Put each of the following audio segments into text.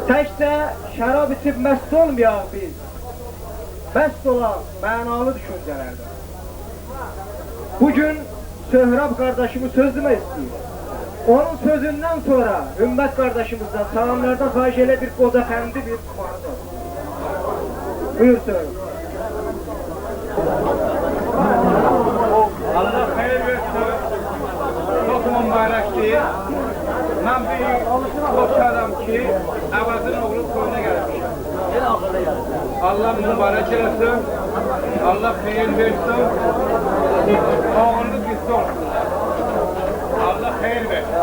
Təkcə şərab içib məst olmayaq biz. Məst olaq mənalı düşüncələrdə. Bugün Söhrab qardaşımı söz demək istəyir. Onun sözündən sonra Ümmət qardaşımızdan, salamlardan xahiş elə bir qoca fəndi bir marız olsun. Buyur söz. Allah xeyir versin. Çok mübarəkdir. Mən bir qoçaram ki, Əvazın oğlu toyuna gəlmişəm. Allah mübarək eləsin. Allah xeyir versin. Oğlunu bizdə olsun. Allah xeyir versin.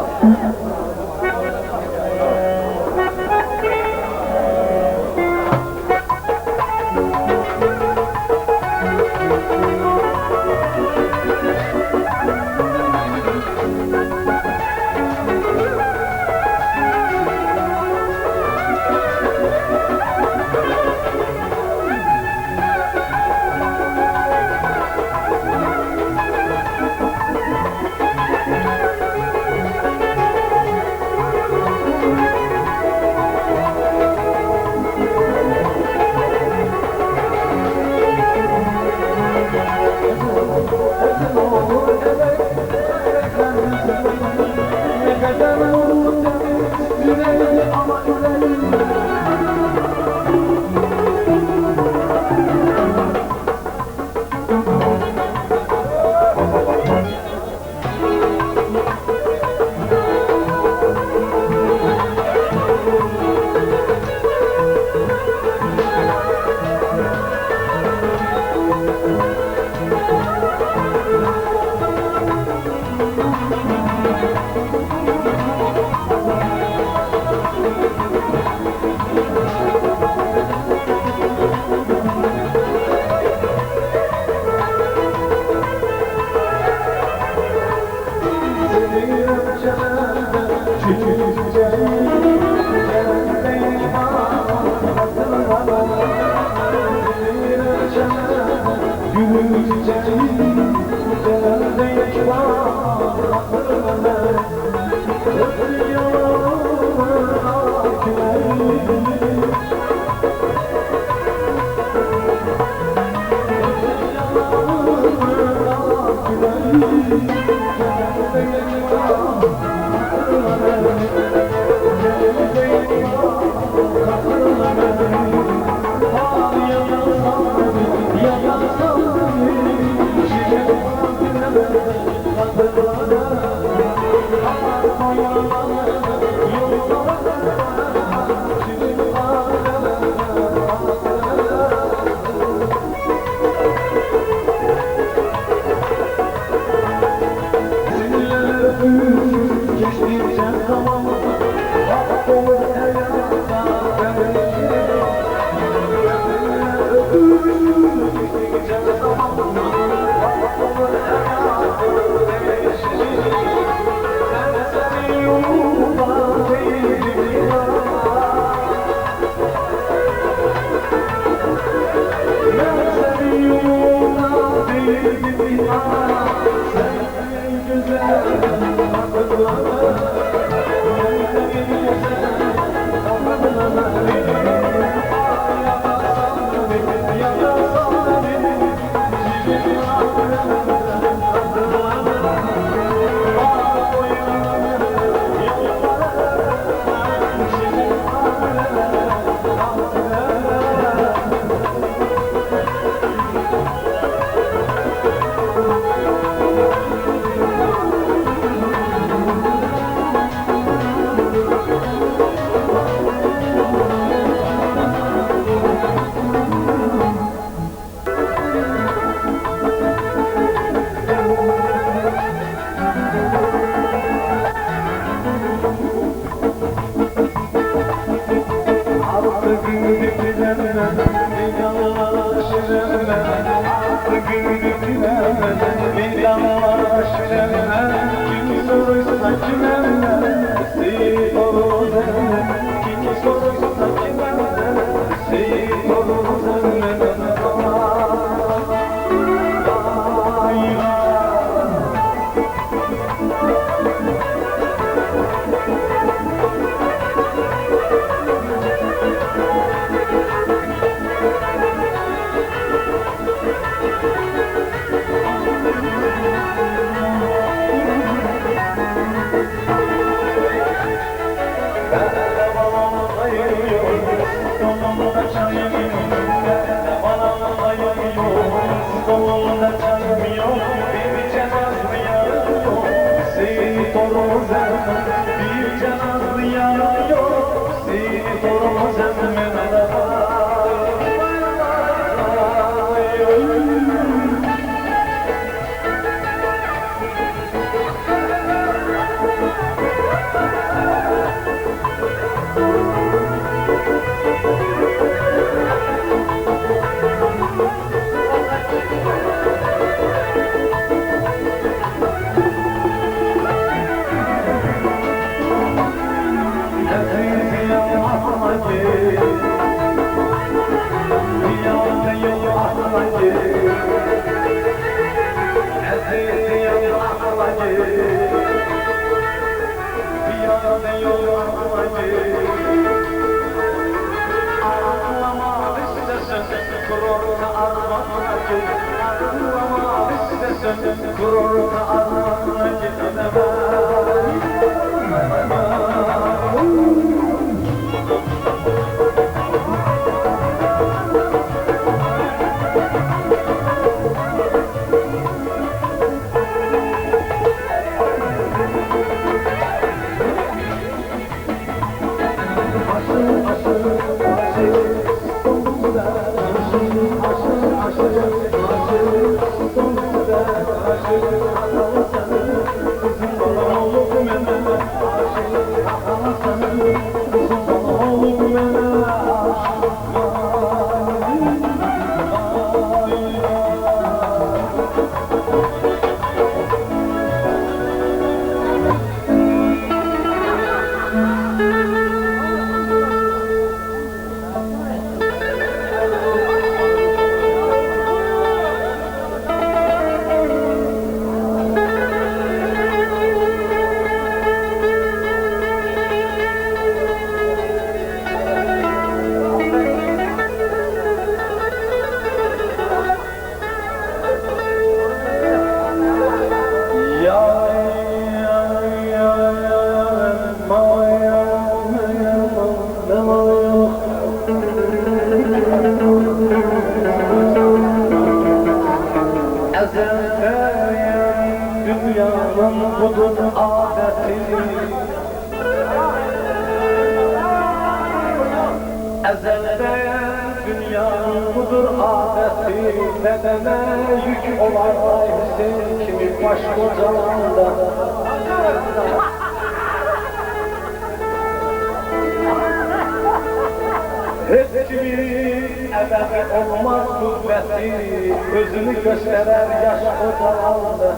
Özünü gösteren yaş ortalandı.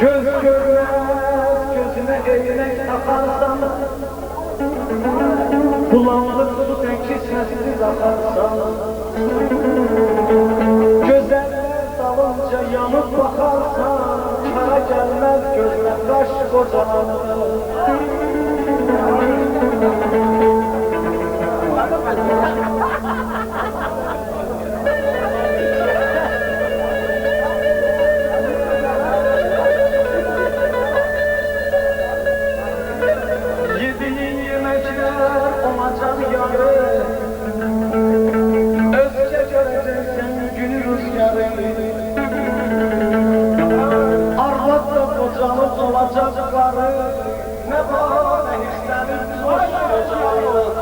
Göz görmez, gözüne eğnek takarsan, kulağını tutup kesmesiz akarsan, gözeller dalınca yanıp bakarsan, kara gelmez gözüne kaş kocamanı. Yediğin yemekler olacak yarı, özce göreceksin günü rüzgarı. Arvadla kocalık olacak karı, ne var ne istedim hoş kocalık.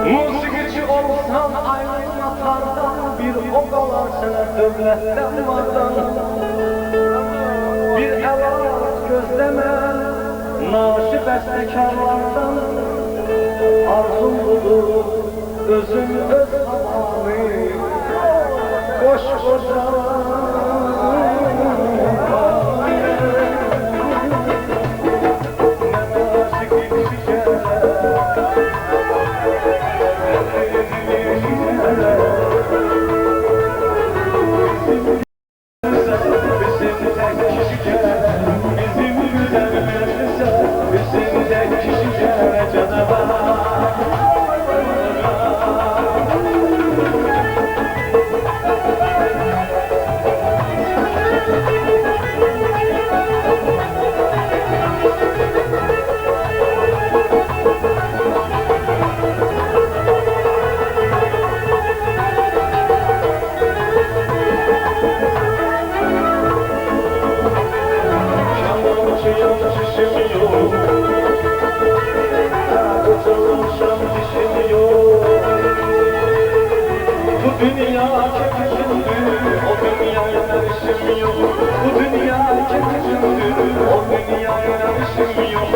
Musikici olsan aynı matardan bir ok alar sana dövletten vardan. Bir el arat gözleme naşı bestekarlardan. Arzum budur özün öz havanı, boş kocaman. Ne nasip Dünya kimsindir, o dünyaya erişim yok. Bu dünya kimsindir, o dünyaya erişim yok.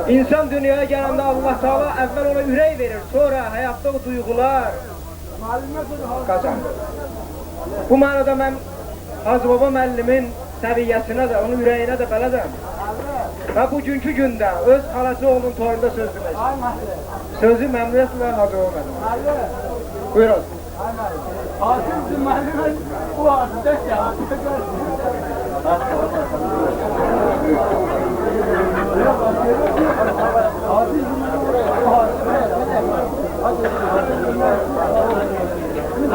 İnsan dünyaya gələndə Allah Teala əvvəl ona ürək verir, sonra həyatda o duyğular qazandır. Bu mənada mən Hacı Baba müəllimin səviyyəsinə də, onun ürəyinə də bələdəm. Və bugünkü gündə öz xalası oğlunun toyunda söz demək. Sözü məmnuniyyətlə Hacı Baba müəllim. Buyur olsun. Hakim müəllimin bu artıq ya.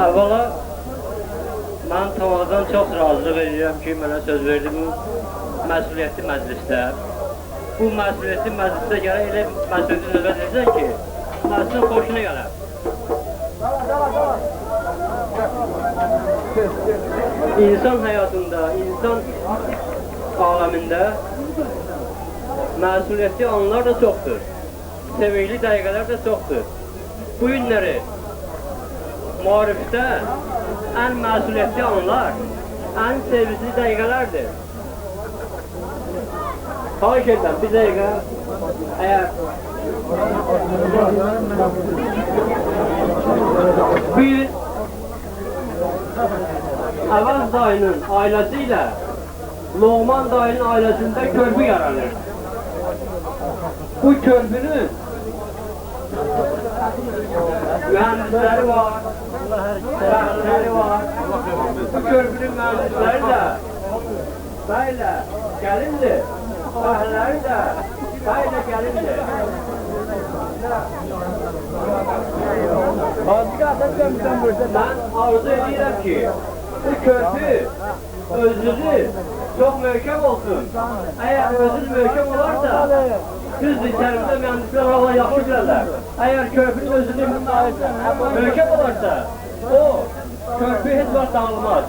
Əvvəla, mən tamadan çox razılıq edirəm ki, mənə söz verdi bu məsuliyyətli məclisdə. Bu məsuliyyətli məclisdə gərək elə məsuliyyəti növbət edəcək ki, məclisin xoşuna gələr. İnsan həyatında, insan aləmində məsuliyyətli anlar da çoxdur. Sevinçli dəqiqələr də çoxdur. Bu günləri maarifdə ən məsuliyyətli anlar, ən sevinçli dəqiqələrdir. Xahiş edirəm, bir dəqiqə, əgər bu gün Əvəz dayının ailəsi ilə Loğman dayının ailəsində körpü yaranır. Bu körpünün mühendisleri var, mühendisleri var. Bu körpünün mühendisleri de Böyle gelindi. Sahneleri de böyle gelindi. Ben arzu ediyorum ki bu köprü özünü çok möhkem olsun. Eğer özün möhkem olarsa düzdür, içerimizde mühendisler valla yaxşı bilərlər. Eğer köprünün özünü möhkem olarsa o köprü hiç vaxt dağılmaz.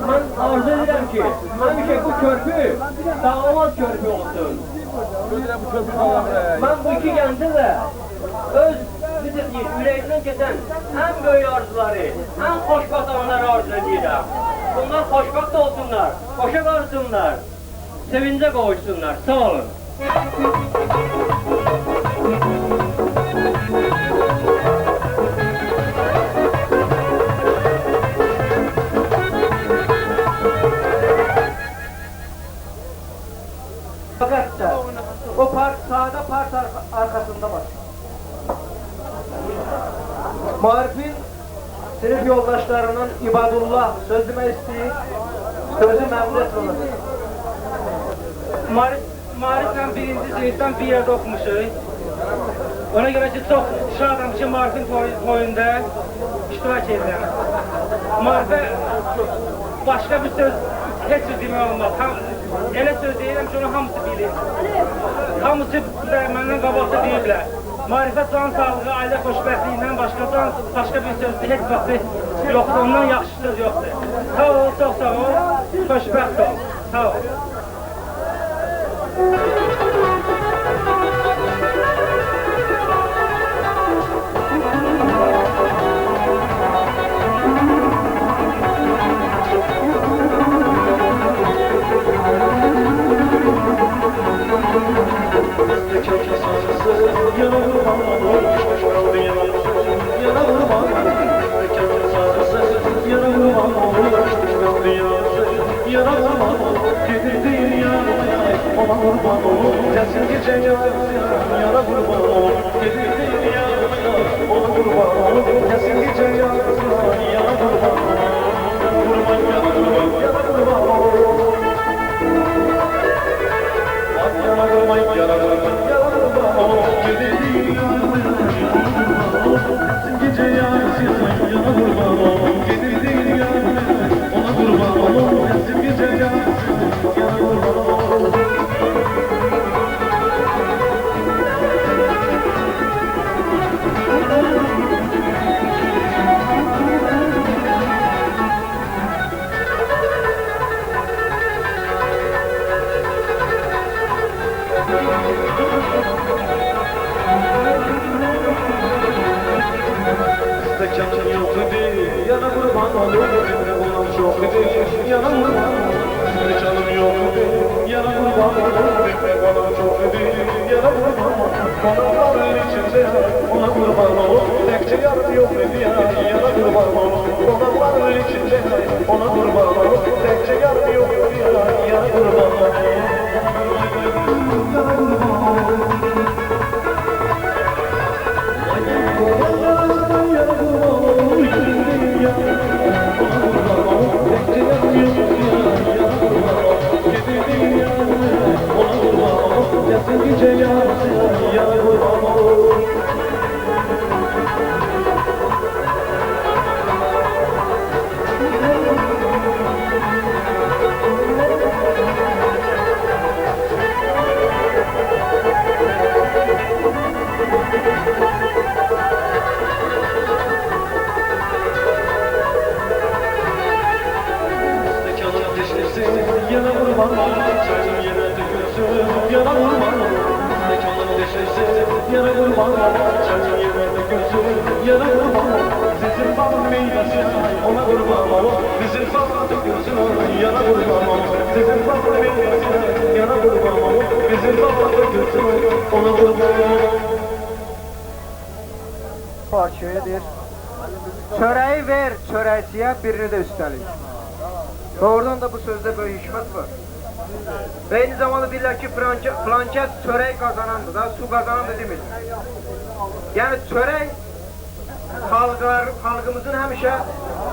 Ben arzu edirəm ki, həmişə bu köprü dağılmaz köprü olsun. Ben bu iki gəncə də öz yüreğinden geçen en büyük arzuları, en xoşbaxt anları arzu edirəm. Bunlar xoşbaxt olsunlar, xoşa qarsınlar, sevince qovuşsunlar. Sağ olun. Fakat o park sağda park arkasında var. Marif'in sınıf yoldaşlarının İbadullah sözüme isteği, sözü memnun etmemesi. Marif'le birinci sınıfdan bir yerde okumuşuz. Ona göre ki çok şadam ki Marif'in toyunda iştirak edirəm. Marif'e başka bir söz heç bir demək olmaz. Elə söz deyirəm ki, onu hamısı bilir. Hamısı da məndən qabaqda deyiblər. Marifət can sağlığı, ailə xoşbəxtliyindən başqa bir sözdür, heç vaxtı yoxdur, ondan yaxşı söz yoxdur. Sağ ol, çox sağ ol, xoşbəxt ol, sağ ol. Parçayadır. Çöreği ver çörekçiye, birini de üstelik. Doğrudan da bu sözde böyle hikmet var. Ve aynı zamanda deyirlər ki, flanket çörək kazanandır da, su kazanandır demir. Yani çörək xalqımızın həmişə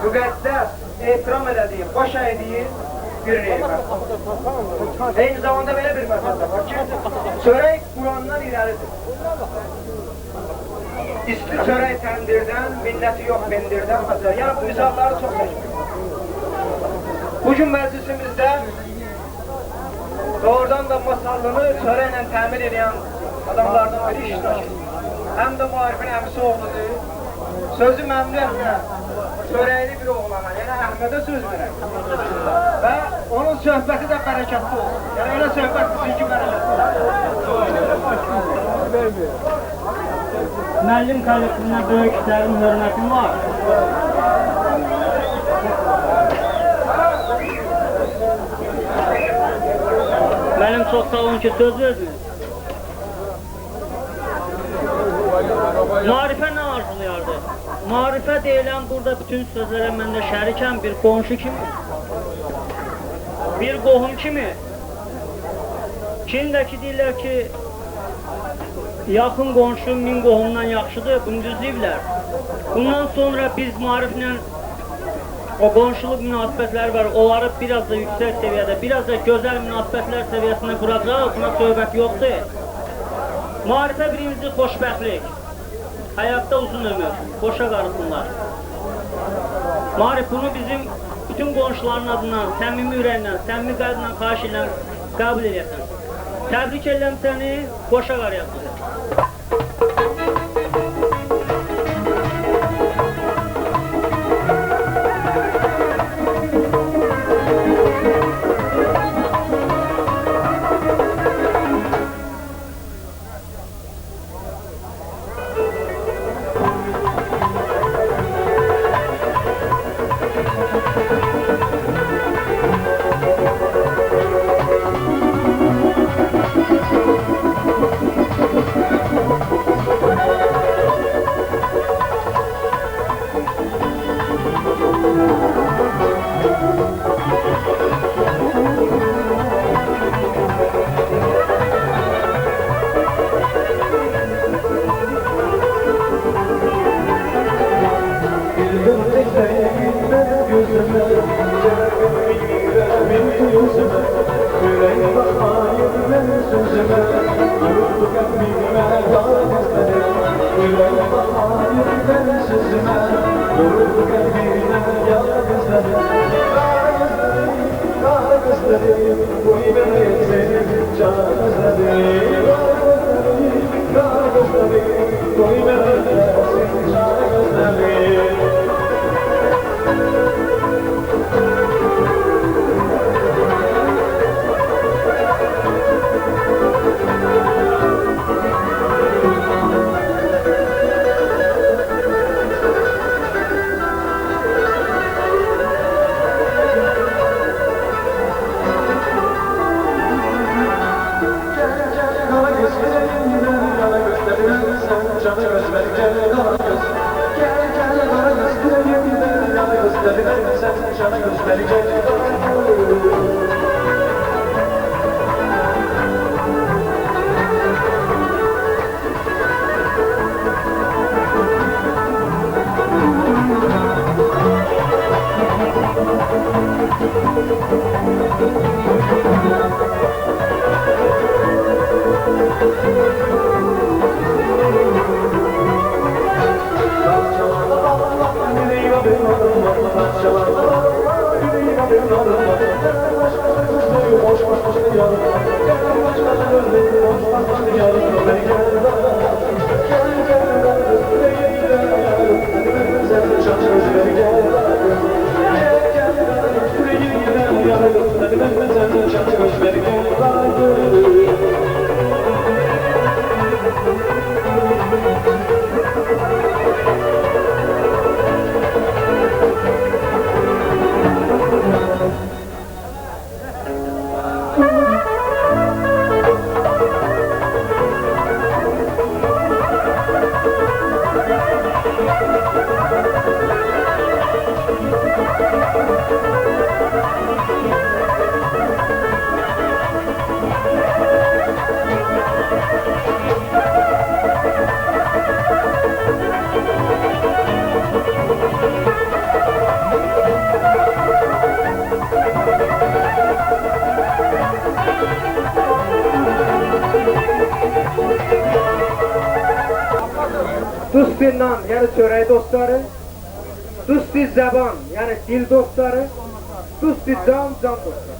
müqəddəs ehtiram elədiyi, baş əydiyi bir nimət. Eyni zamanda belə bir məsələ var ki, çörək Qurandan irəlidir. İsti çörək təndirdən, minnəti yox pendirdən məsələ. Yəni bu misalları çox təşkil. Bugün məclisimizdə doğrudan da masallını çörəklə təmin edən adamlardan biri iştirak edir. Həm də Maarifin əmisi oğludur. Sözü məmnuniyyətlə çörəkli bir oğlana, yəni Əhmədə söz verək. Və onun söhbəti də bərəkətli olsun. Yəni elə söhbət bizim ki, bərəkətli olsun. Müəllim kollektivinə böyüklərin hörmətim var. Mənim çox sağ olun ki, söz verdiniz. Marifə nə arzulayardı? Marifə deyilən burada bütün sözlərə mən də şərikəm, bir qonşu kimi, bir qohum kimi. Kimdə ki deyirlər ki, yaxın qonşu min qohumdan yaxşıdır, bunu düzləyiblər. Bundan sonra biz Mariflə o qonşuluq münasibətləri var, onları biraz da yüksək səviyyədə, biraz da gözəl münasibətlər səviyyəsində quracaq, buna söhbət yoxdur. Marifə birinci xoşbəxtlik, həyatda uzun ömür, boşa qarısınlar. Marif bunu bizim bütün qonşuların adından, səmimi ürəklə, səmimi qəlblə xahiş edirəm, qəbul edəsən. Təbrik edirəm səni, boşa qarıyasın. Dusti nan, yani çörək dostları, Dusti zəban, yəni dil dostları, Dusti can dostları.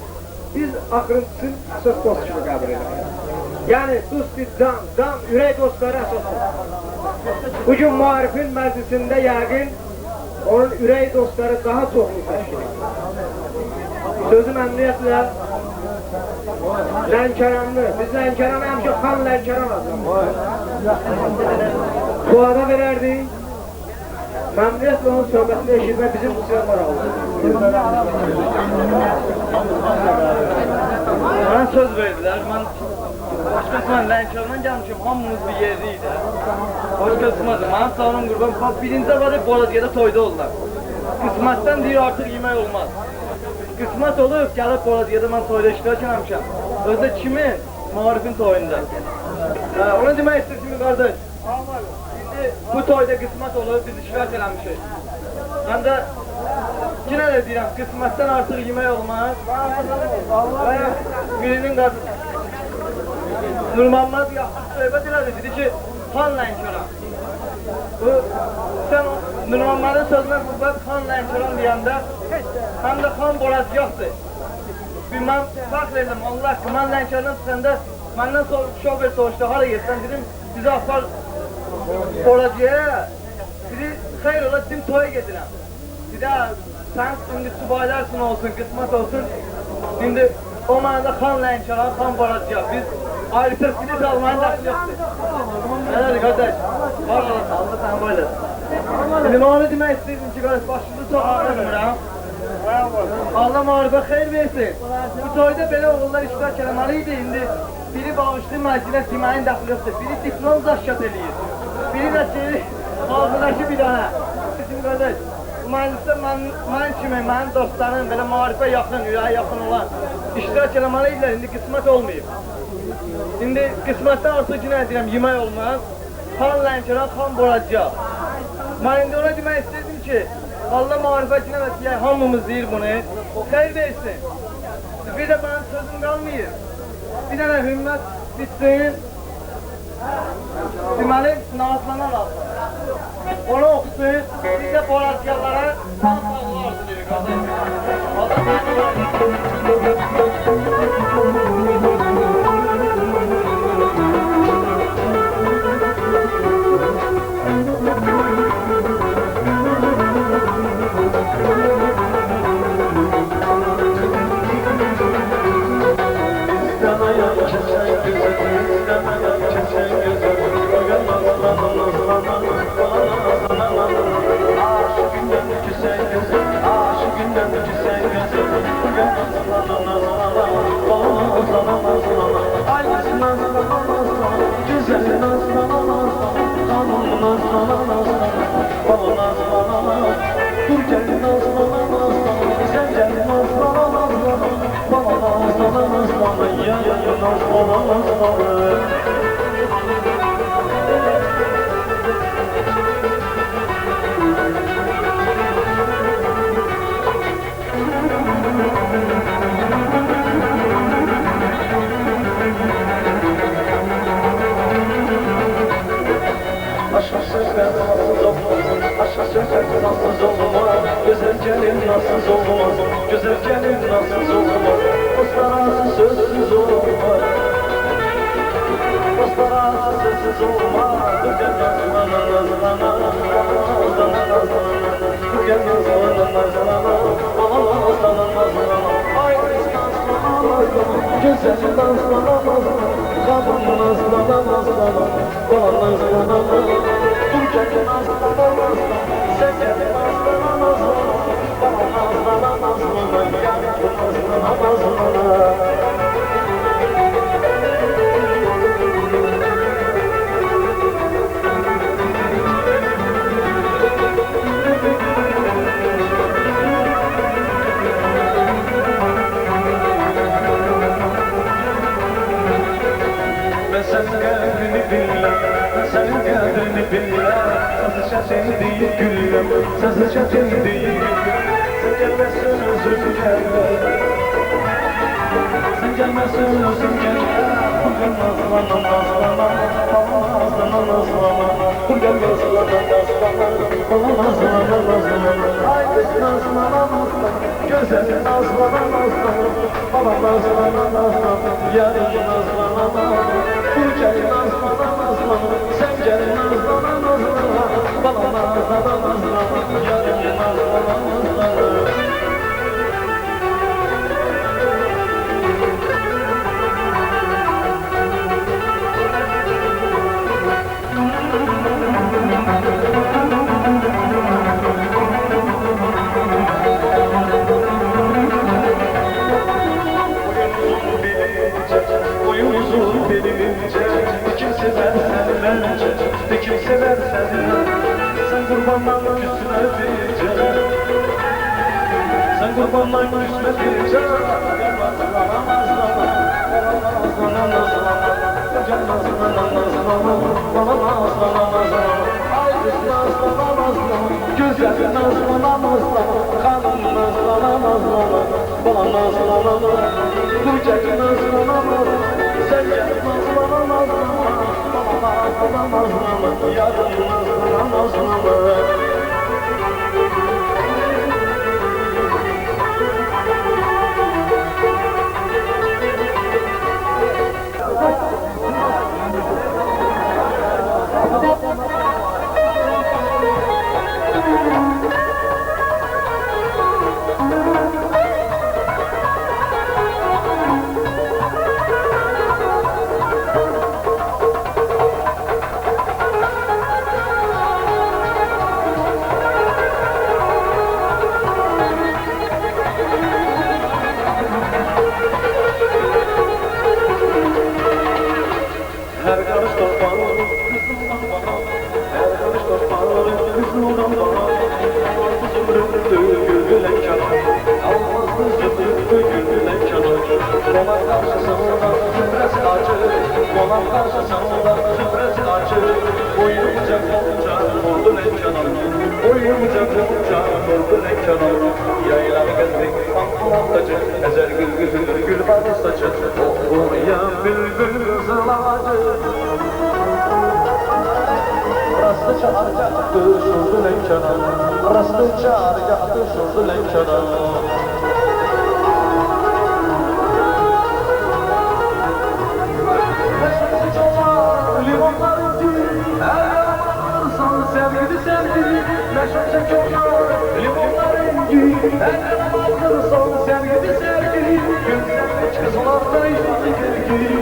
Biz axırıncısını əsas dost kimi qəbul edirik. Yəni Dusti can, ürək dostları əsas dost. Bugün Maarifin məclisində yəqin onun ürək dostları daha çoxlu təşkil edir. Sözüm əmniyyətlə Lənkəranlı, biz Lənkəranı həmişə Xan Lənkəran adlandırırıq. Fuada verərdik, məmnuniyyətlə onun söhbətini eşitmək bizim xüsusiyyət maraqlıdır. Bana söz verdiler, başkasından Lənkərandan gəlmişim, hamımız bir yerliydi. Başkasımız, bana sağlam qurban, bak birinci varı Boraziyada toyda oldular. Qismətdən deyir artıq yemək olmaz. Qismət olub, gəlib Boraziyada mən toyda iştirak eləmişəm. Özdə kimin? Maarifin toyunda. Ona demək istəyirəm qardaş. Şimdi bu toyda qismət olub, biz iştirak eləmişik. Mən də yine de deyirəm, qismətdən artıq yemək olmaz. Birinin qardaşı Nurmanmaz yaxşı söhbət elədi, dedi ki, Xan Lənkəran. Sen Nurmanmadın sözünə qüvvət Xan Lənkəran deyəndə, həm də Xan Boraziyaqdır. Mən fəxr edim, Allah ki, mən Lənkərandan çıxanda, məndən şofer soruşdu, hara getsən, dedim, bizi apar Boraziyaya, dedi, xeyr ola, dedim, toya gedirəm. Dedi, sən indi subaylarsın olsun, qismət olsun, indi o mənada Xan Lənkəran, Xan Boraziyaq, biz ayrıca bilet almayın daxil yoxdur. Nədir, qardaş? Var olasın, Allah səni böyle. Şimdi onu demək istəyirdim ki, qardaş, başımızı çox ağrımıram. Allah Maarifə xeyr versin. Bu toyda belə oğullar iştirak eləməliydi. İndi biri bağışlı məclisə deməyin daxil yoxdur. Biri diplom zaşkat eləyir. Biri də ki, ağzıdakı bir dənə. Şimdi qardaş, bu məclisdə mən kimi, mənim dostlarım, belə Maarifə yaxın, ürəyə yaxın olan iştirak eləməliydilər. İndi qismət olmayıb. Şimdi qismətdən artıq yine deyirəm, yemək olmaz. Xan Lənkəran, Xan Boraziyaq. Mən indi ona demək istəyirdim ki, Allah Maarifə yine və hamımız deyir bunu, xeyr versin. Bir də mənim sözüm qalmayır. Bir dənə hümmət bitsin, deməli, nazlanan alsın. Onu oxusun, biz də Boraziyaqlara tam sağlar arzulayır, Sen gelmezsen özüm gel, bugün nazlanan, nazlanan, nazlanan, nazlama, gel nazlama, nazlama, bana nazlama, nazlama. Haydi nazlama, nazlama, güzel nazlama, nazlama, bana nazlama, nazlama, yarın nazlama, nazlama. Gel nazlama, nazlama, sen gel nazlama, nazlama, bana nazlama, nazlama, yarın nazlama, nazlama. Uyuzun bilince, kim seversen bence, kim seversen sen kurbandan küsme diyece, sen kurbandan küsme diyece. Nazlana, nazlana, can nazlana, nazlana, bana nazlana, nazlana. Haydi nazlana, nazlana, güzel nazlana, nazlana, kanım nazlana, nazlana, bana nazlana, nazlana. Kucak nazlana, nazlana, sen gel nazlana, nazlana, bana nazlana, nazlana, yarın nazlana, nazlana. Her karış toprağın kızıldan bana, her karış toprağın kızıldan bana. Almazdı zümrütlü gülgülen kanar, almazdı zümrütlü gülgülen kanar. Konak karşısında zümresi acı, konak karşısında zümresi acı. Boyunca konca vurdun en kanar, boyunca konca vurdun en kanar. Yaylar gezdik pantolantacı, ezer gül gül vardı saçı. Okuyan bülbül kızılacı. Rastı çağırgahtı şurdu lenkana, rastı çağırgahtı şurdu lenkana. Meşresi çoğlar, limonlar inci, her yana bakırsan sevgili sevgili. Meşresi çoğlar, limonlar inci, her yana bakırsan sevgili sevgili. Güzellik kızlarda yüzü gergili.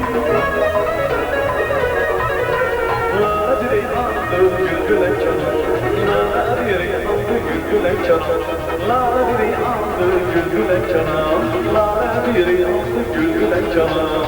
Gülgülen kanar, nar yeri yandı gülgülen kanar. Nar yeri yandı gülgülen kanar, nar yeri yandı gülgülen kanar.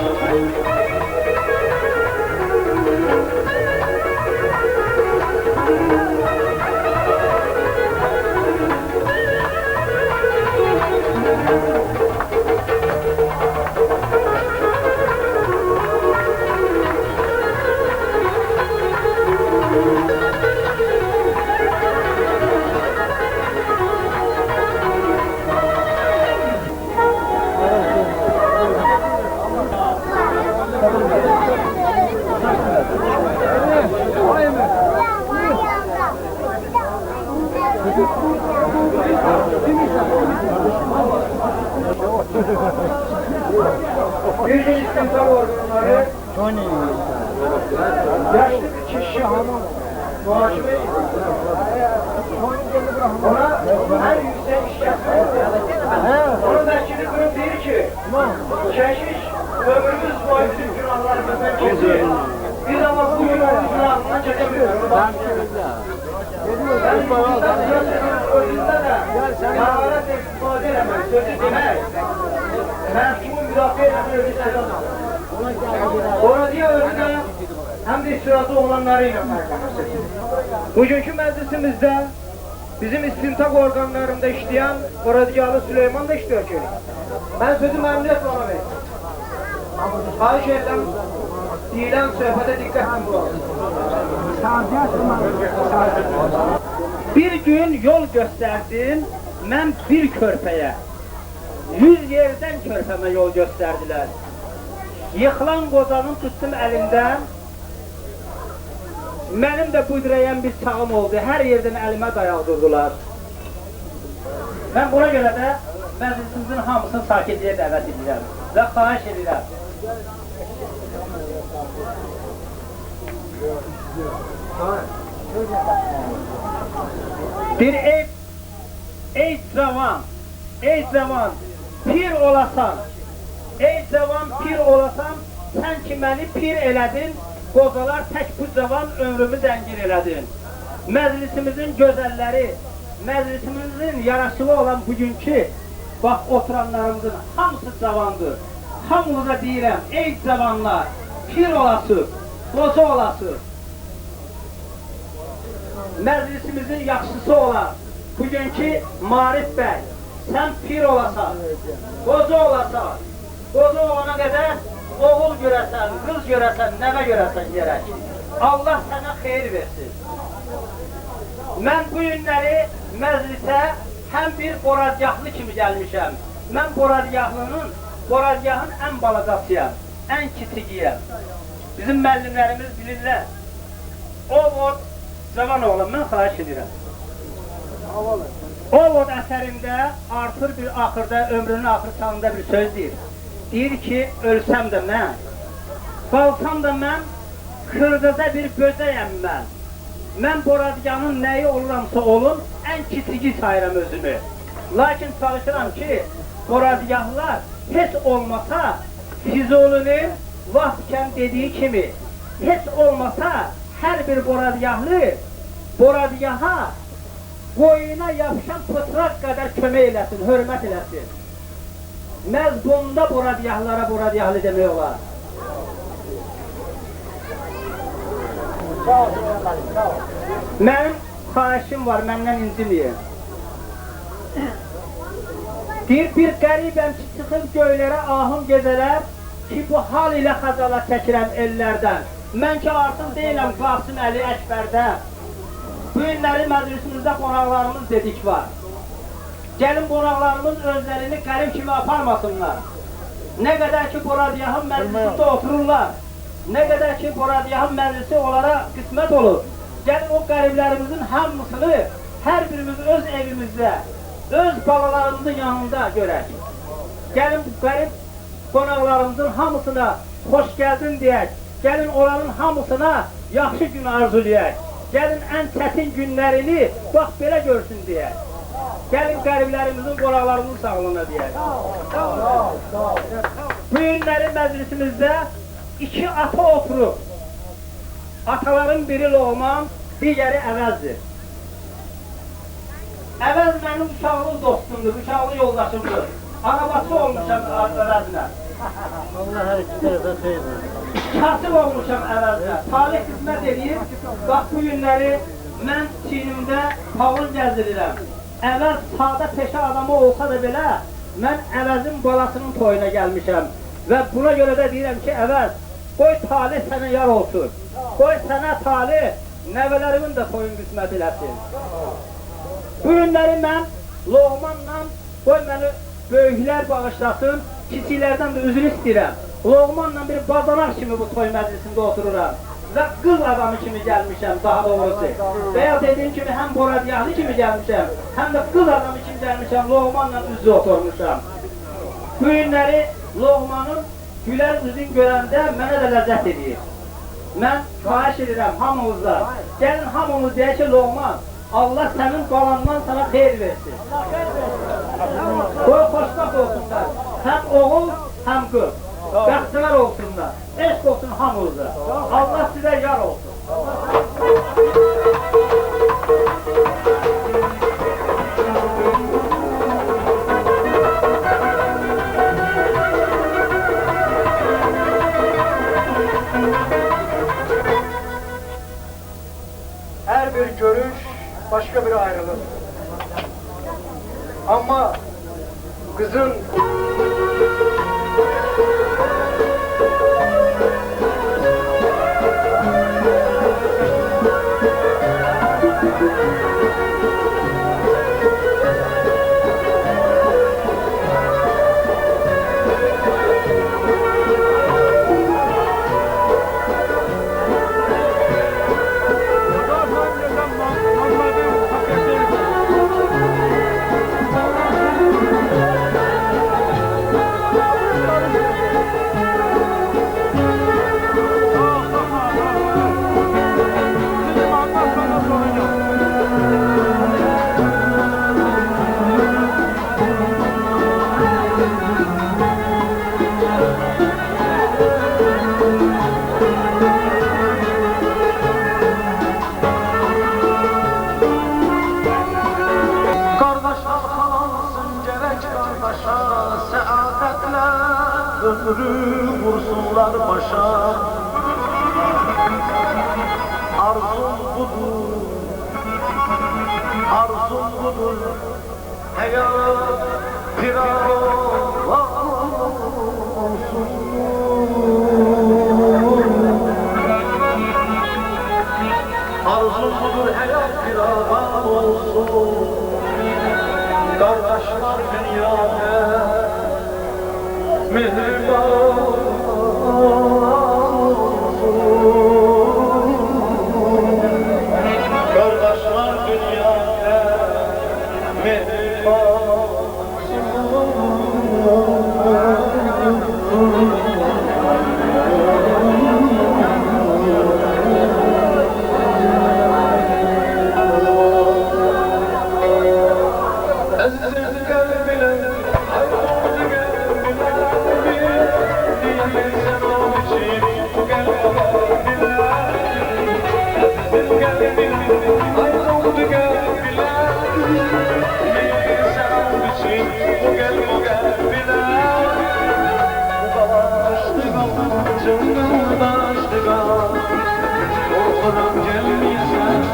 Bir gün istimsal organları yaşlı bir kişi hanım Doğaçı Bey ona her yüksek iş yapıyor. Onun vekili durum değil ki keşiş ömrümüz boyu tüm günahlarımızdan çekiyor. Biz ama bu günahın günahından çekemiyoruz. Ben özünde de yağlara istifade edemem, sözü demek. Məhkumu müdafiə edəmən özü sədəməm. Orada özünə həm də istirahda olanları ilə fərqlənirsin. Bugünkü məclisimizdə bizim istintaq orqanlarında işləyən Qoradyalı Süleyman da iştirak edir. Mən sözü məmnuniyyətlə ona verim. Xahiş edirəm, deyilən söhbətə diqqətlə qulaq. Bir gün yol göstərdim mən bir körpəyə. 100 yerdən körpəmə yol göstərdilər. Yıxılan qozanın tuttum əlimdən, Mənim də büdrəyən bir çağım oldu. Hər yerdən əlimə dayaldırdılar. Mən buna görə də məclisimizin hamısını sakitliyə dəvət edirəm və xahiş edirəm. Bir ey cavan, pir olasan, ey cavan pir olasan, sən ki məni pir elədin, qocalar tək bu cavan ömrümü zəngin elədin. Məclisimizin gözəlləri, məclisimizin yaraşılı olan bugünkü, bax oturanlarımızın hamısı cavandır. Hamınıza deyirəm, ey cavanlar, pir olası, qoca olası. Məclisimizin yaxşısı olan bugünkü Marif bəy, sən pir olasan, qoca olasan, qoca olana qədər oğul görəsən, qız görəsən, nəvə görəsən gərək. Allah sənə xeyir versin. Mən bu günləri məclisə həm bir borazgahlı kimi gəlmişəm. Mən borazgahın ən balacasıyam, ən kiçigiyəm. Bizim müəllimlərimiz bilirlər. Ovod cavan oğlan, mən xahiş edirəm. Ovod əsərində artır bir axırda, ömrünün axır çağında bir söz deyir. Deyir ki, ölsəm də mən, qalsam da mən, xırdaca bir böcəyəm mən. Mən borazgahın nəyi oluramsa olun, ən kiçigi sayıram özümü. Lakin çalışıram ki, borazgahlar heç olmasa, Füzulinin vaxtkən dediyi kimi, heç olmasa, hər bir borazgahlı, borazgaha boyuna yapışan pıtraq qədər kömək eləsin, hörmət eləsin. Məzbunda borazgahlara borazgahlı demək olar. Mənim xahişim var, məndən inciməyin. Deyir, bir qəribəm ki, çıxıb göylərə ahım gedələr ki, bu hal ilə xəcalat çəkirəm ellərdən. Mən ki, artıq deyiləm Qasım Əli Əkbərdən. Bu günləri məclisimizdə qonaqlarımız dedik var. Gəlin qonaqlarımız özlərini qərib kimi aparmasınlar. Nə qədər ki, borazgahın məclisində otururlar, nə qədər ki, borazgahın məclisi onlara qismət olur. Gəlin o qəriblərimizin hamısını hər birimiz öz evimizdə, öz balalarımızın yanında görək. Gəlin bu qərib qonaqlarımızın hamısına xoş gəldin deyək. Gəlin onların hamısına yaxşı gün arzulayək. Gəlin ən çətin günlərini bax belə görsün deyək. Gəlin qəriblərimizin, qonaqlarımızın sağlığına deyək. Bu günləri məclisimizdə iki ata oturub. Ataların biri Loğman, digəri Əvəzdir. Əvəz mənim uşaqlıq dostumdur, uşaqlıq yoldaşımdır. Arabası olmuşam Əvəzlə. Allah hər iki tərəfə xeyir versin. Kasıb olmuşam Əvəzlə. Talih qismət edir. Bax bu günləri mən çiynimdə pavul gəzdirirəm. Əvəz sadə peşə adamı olsa da belə, mən Əvəzin balasının toyuna gəlmişəm. Və buna görə də deyirəm ki, Əvəz, qoy talih sənə yar olsun. Qoy sənə talih nəvələrimin də toyun qismət eləsin. Bu günləri mən Loğmanla, qoy məni böyüklər bağışlasın, kiçiklərdən də üzr istəyirəm. Loğmanla bir bazanak kimi bu toy məclisində otururam. Və qız adamı kimi gəlmişəm, daha doğrusu. Və ya dediyim kimi, həm borazgahlı kimi gəlmişəm, həm də qız adamı kimi gəlmişəm, Loğmanla üzrə oturmuşam. Bu günləri Loğmanın gülər üzün görəndə mənə də ləzzət edir. Mən xahiş edirəm hamımızda, gəlin hamımız deyək ki, Loğman, Allah sənin qalandan sana xeyir versin. Qoy xoşbaxt olsunlar, həm oğul, həm qız. Bəxtələr olsunlar, eşq olsun hamımıza. Allah sizə yar olsun. Her bir görüş başka bir ayrılık. Ama kızın başa Seadetler ömrü vursunlar başa Arzum budur Arzum budur Hayat piravan olsun Arzum budur hayat piravan olsun Kardeşler dünyada mehriban olsun Kardeşler dünyada mehriban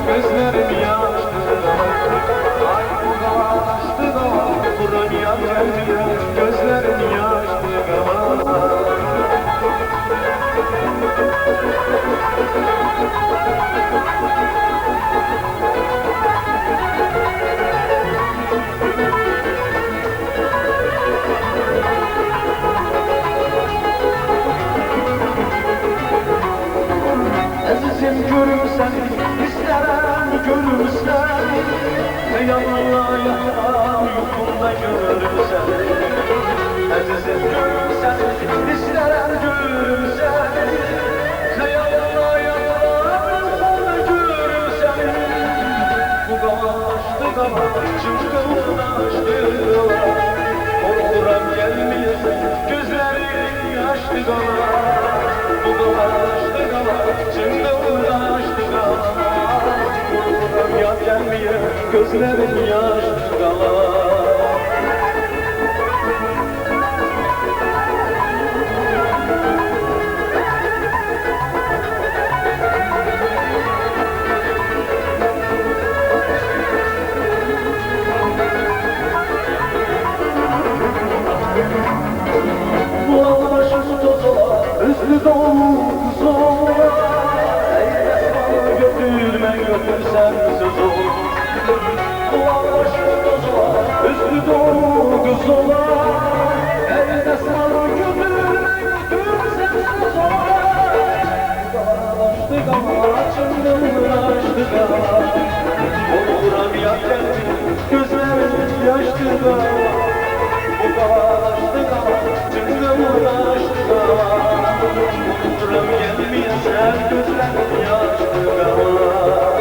Gözlerim yaşlı Ay bu kalaştı da Kur'an yandı Gözlerim yaşlı Azizim görüm seni, isterim görüm seni Yanına yatar yukumda görüm seni Azizim görüm seni, isterim görüm seni Yanına yatar yukumda görüm seni Bu kalaştı kalar, çıkıldaştı kalar Korkuram gelmeyesin, gözlerim yaşlı kalar Bu kalaştı kalar, çıkıldaştı kalar Korkuram yar gelmeye, gözlerim yaşlı kalar Üstü dolu kuzula Ey desmanı götürme götürsen söz ol Bulaşır tozula Üstü dolu kuzula Ey desmanı götürme götürsen söz ol Dağlaştık ama çılgınlaştık ama Oluram yakken gözlerim yaştık ama Bu dağlaştık ama çılgınlaştık ama Oturam gelmeyesen gözlerim yaşlı kalar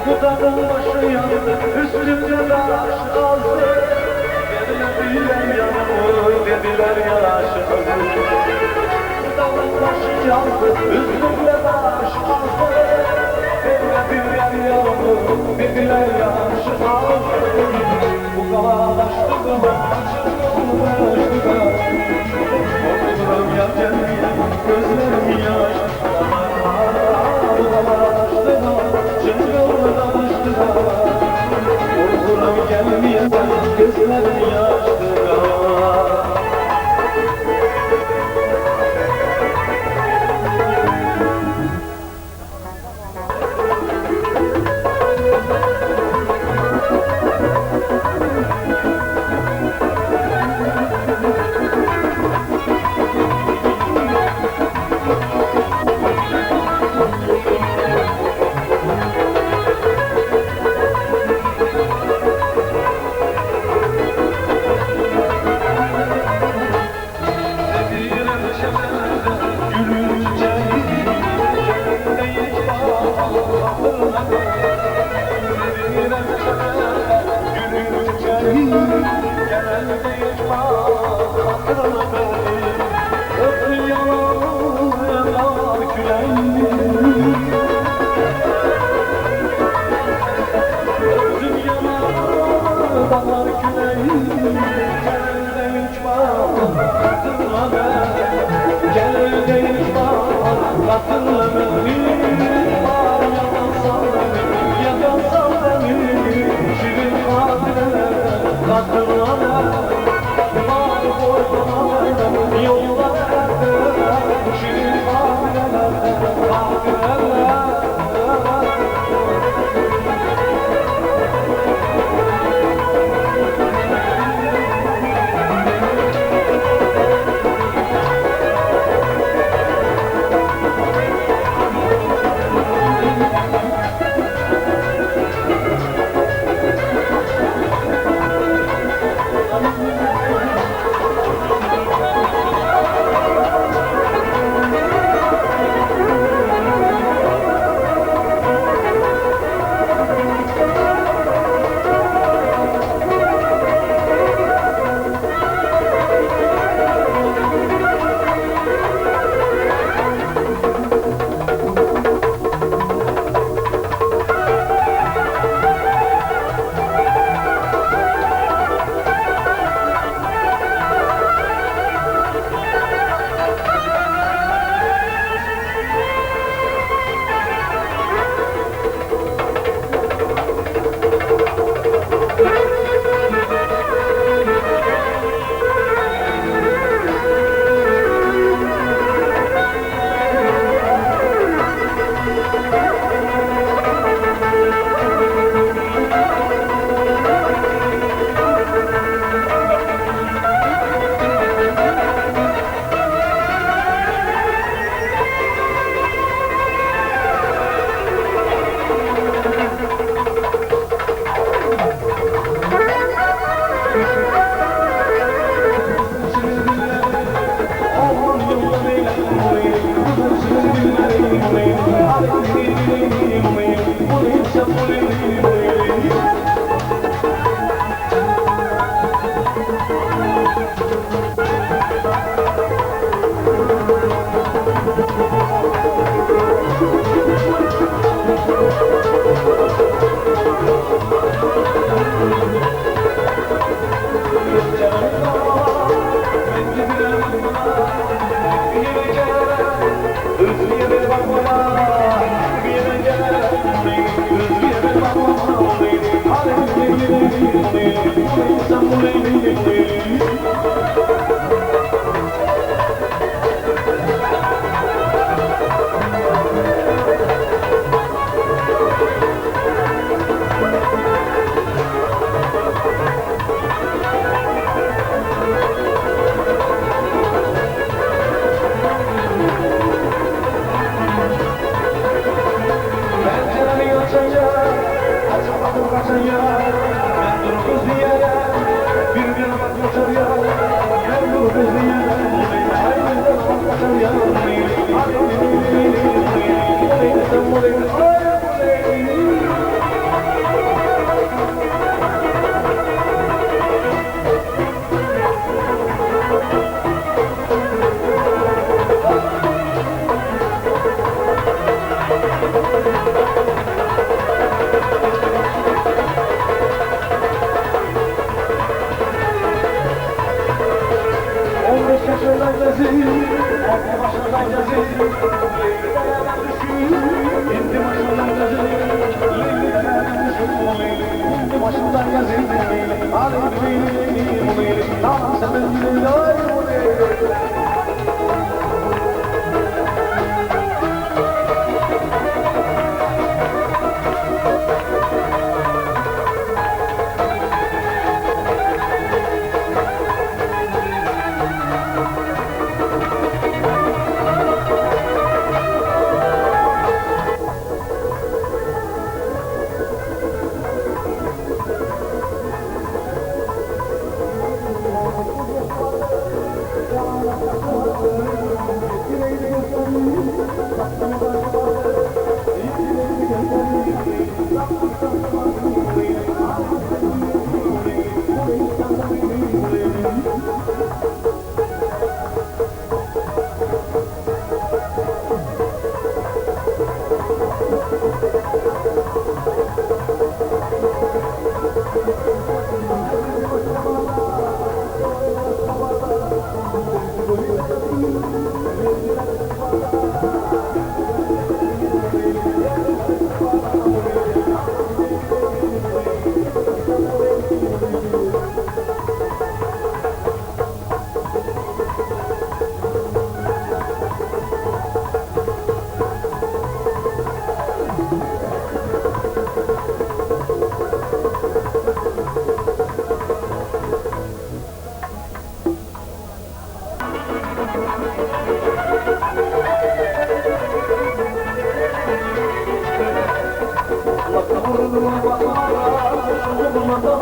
Bu dağın başı yandı, üstümde taş azdı Dediler yanımı, dediler yaşı azdı Bu dağın başı yandı, üstümde taş azdı Dediler yanımı, dediler yaşı azdı Bu kalaştı kalan, çılgınlaştı kalan Oturam yar gelmeye, gözlerim yaşlı Bu kalaştı kalan, çılgınlaştı kalan Korkuram gelmeye, gözlerim yaşlı kalan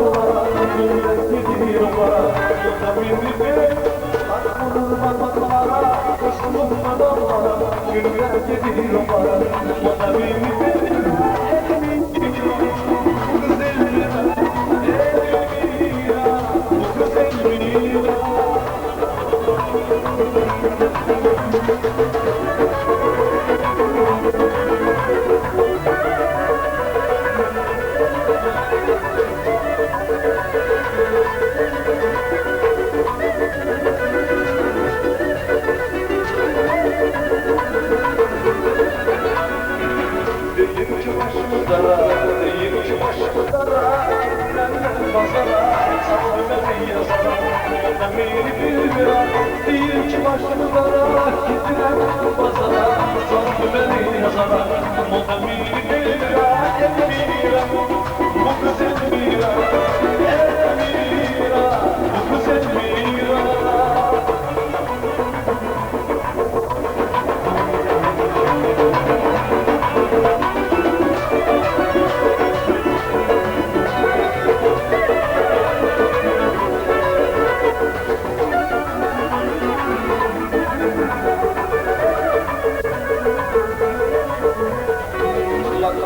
damlara, güller gidiyor onlara. Moda minibüs, vurur parmaklara, koşulur adamlara, güller gidiyor onlara. Moda minibüs, elimin gidiyor, bu kız Elmira, Elmira, bu kız Elmira. Değil ki başımıza, değil ki başımıza, Menden pazara, sattı beni yazara, Moda minibüs, değil ki başımıza, gittiler pazara, sattı beni yazara, Moda minibüs, Elmira, bu kız Elmira, Elmira, bu kız Elmira.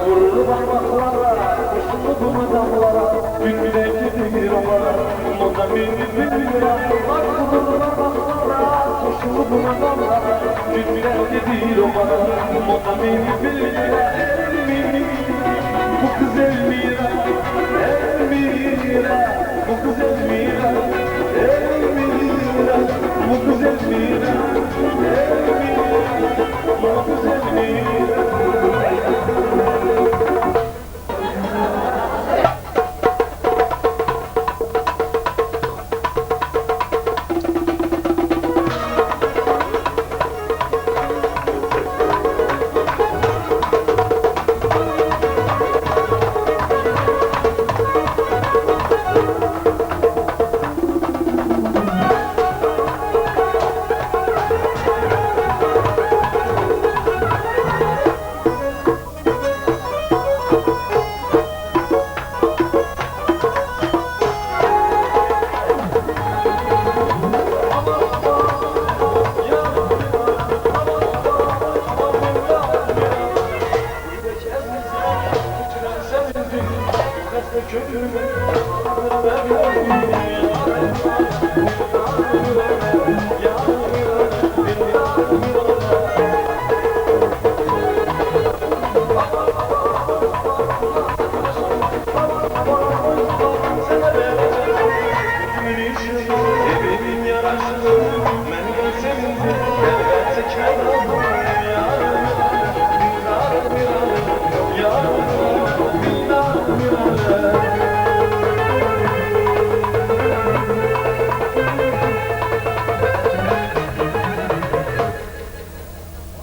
Vurur parmaklara, koşulur damlara, güller gidiyor onlara. Moda minibüs, vurur parmaklara, koşulur damlara, güller gidiyor onlara. Moda minibüs, Elmira, bu kız Elmira, Elmira, bu kız Elmira, Elmira, bu kız Elmira, Elmira, bu kız Elmira.